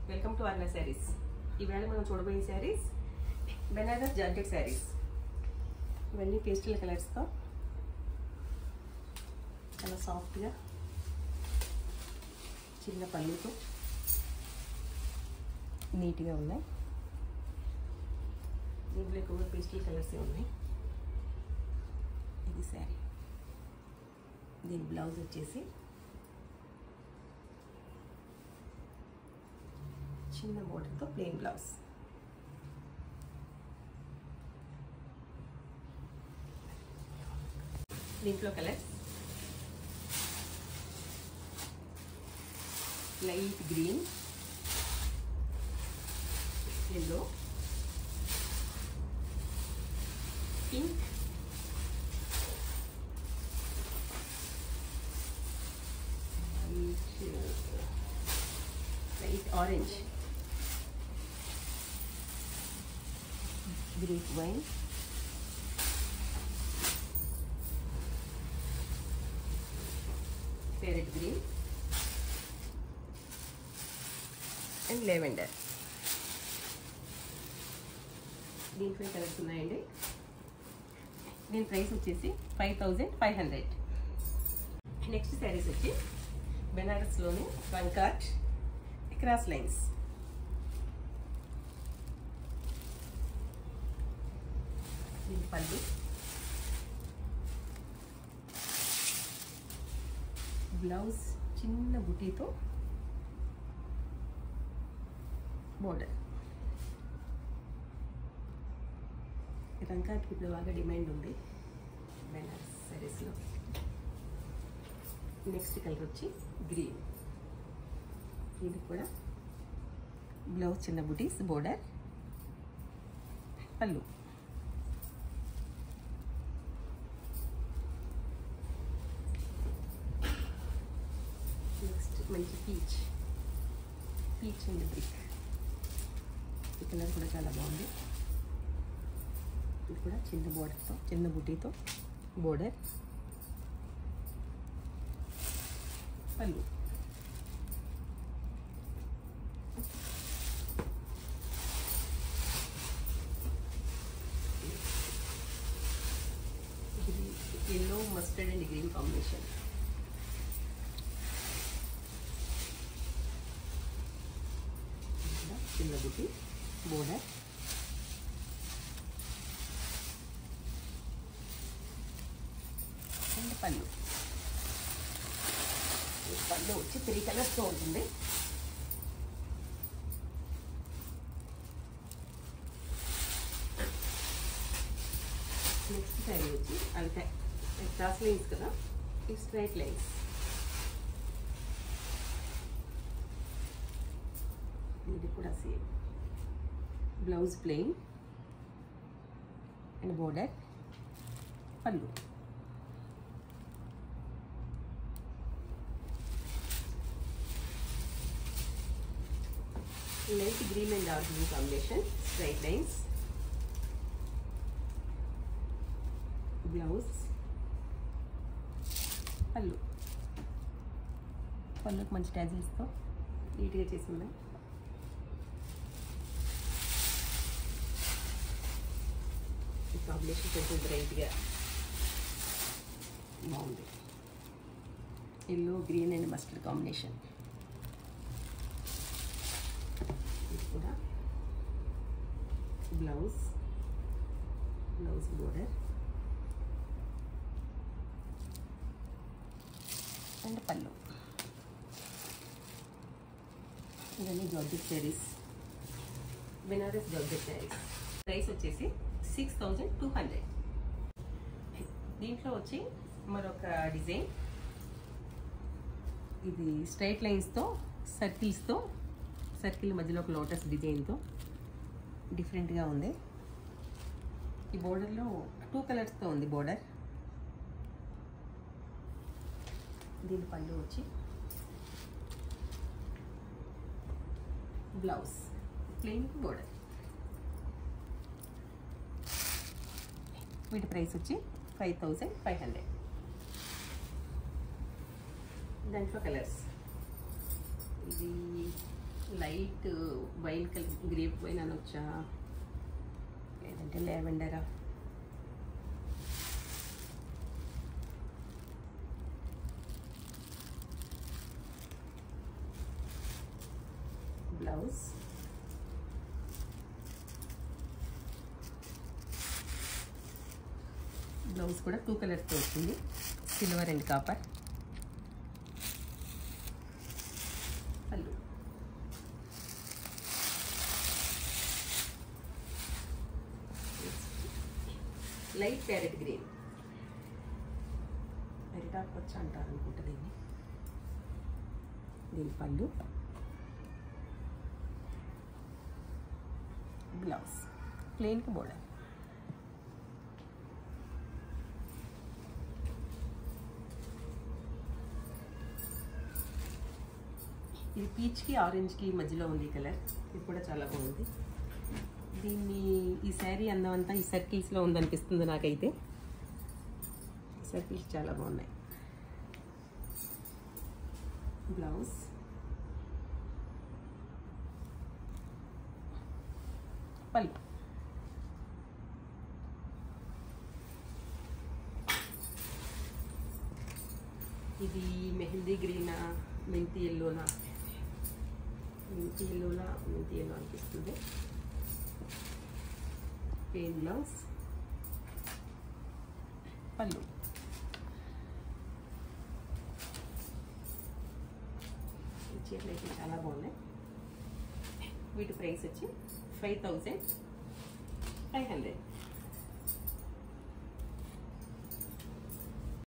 Welcome to అర్ణ saris. ఈవేళ మనం చూడబోయే శారీస్ బెనారస్ జార్జెట్ శారీస్. ఇవన్నీ పేస్టల్ కలర్స్తో చాలా సాఫ్ట్గా చిన్న పళ్ళుతో నీట్గా ఉన్నాయి. దీంట్లో ఎక్కువగా పేస్టల్ కలర్సే ఉన్నాయి. ఇది శారీ. దీని బ్లౌజ్ వచ్చేసి చిన్న బోర్డర్తో ప్లెయిన్ బ్లౌజ్. దీంట్లో colours light green, yellow, pink, light orange, grape wine, parrot green and lavender. దీంట్లో కలర్స్ ఉన్నాయండి. దీని ప్రైస్ వచ్చేసి 5500. నెక్స్ట్ శారీస్ వచ్చి బెనారస్లోని వన్ కార్ట్ క్రాస్ లైన్స్. దీని పళ్ళు, బ్లౌజ్ చిన్న బుటీతో బోర్డర్. రంకాకి ఇప్పుడు బాగా డిమాండ్ ఉంది బెనారస్ శారీస్లో. నెక్స్ట్ కలర్ వచ్చి గ్రీన్. ఇది కూడా బ్లౌజ్ చిన్న బుటీస్, బోర్డర్, పళ్ళు. నెక్స్ట్ మంచి పీచ్ అండ్ బ్రిక్. ఈ కలర్ కూడా చాలా బాగుంది. ఇది కూడా చిన్న బోర్డర్తో, చిన్న బుటీతో బోర్డర్, పళ్ళు. Yellow, mustard and green combination. చిన్న బుటీ, బోర్డర్, అండ్ పళ్ళు. పళ్ళు వచ్చి 3 కలర్స్తో ఉంటుంది. నెక్స్ట్ శారీ వచ్చి అంటే క్రాస్ లైన్స్ కదా, ఈ స్ట్రైట్ లైన్స్. ఇది కూడా same. Blouse plain and border, pallu. Light green and dark green combination, straight lines, blouse, pallu. పళ్ళుకి మంచి ట్యాజిల్స్తో నీట్గా చేసి ఉన్నాయి. ఈ కాంబినేషన్ కొంచెం బ్రైట్గా బాగుంది. Yellow, green and mustard combination. ఇది కూడా బ్లౌజ్ బోర్డర్ అండ్ పళ్ళు. ఇవన్నీ georgette saris, Banaras georgette saris. Price వచ్చేసి 6200. దీంట్లో వచ్చి మరొక డిజైన్. ఇది స్ట్రైట్ లైన్స్తో, సర్కిల్ మధ్యలో ఒక లోటస్ డిజైన్తో డిఫరెంట్గా ఉంది. ఈ బోర్డర్లో 2 కలర్స్తో ఉంది బోర్డర్. దీని పళ్ళు వచ్చి బ్లౌజ్ ప్లెయిన్, బోర్డర్. వీటి ప్రైస్ వచ్చి 5500. దాంట్లో కలర్స్ ఇది light wine colour, grape wine అనొచ్చా లేదంటే లావెండరా, బ్లౌజ్ కూడా 2 కలర్స్తో వచ్చింది, silver and copper. Pallu light parrot green, ఎరిటాక్ వచ్చి అంటారు అనుకుంటా దీన్ని. దీని పళ్ళు, బ్లౌజ్ ప్లెయిన్కి బోర్డర్. ఇది పీచ్కి ఆరెంజ్కి మధ్యలో ఉంది కలర్. ఇది కూడా చాలా బాగుంది. ఈ శారీ అందం అంతా ఈ సర్కిల్స్లో ఉందనిపిస్తుంది నాకైతే. సర్కిల్స్ చాలా బాగున్నాయి. బ్లౌజ్, పళ్ళు, ఇది మెహందీ గ్రీనా, మెంతి ఎల్లోనా, మెంతి ఎల్లో అనిపిస్తుంది. ప్లెయిన్ బ్లౌజ్, పళ్ళు. చీరలు అయితే చాలా బాగున్నాయి. వీటి ప్రైస్ వచ్చి 5500.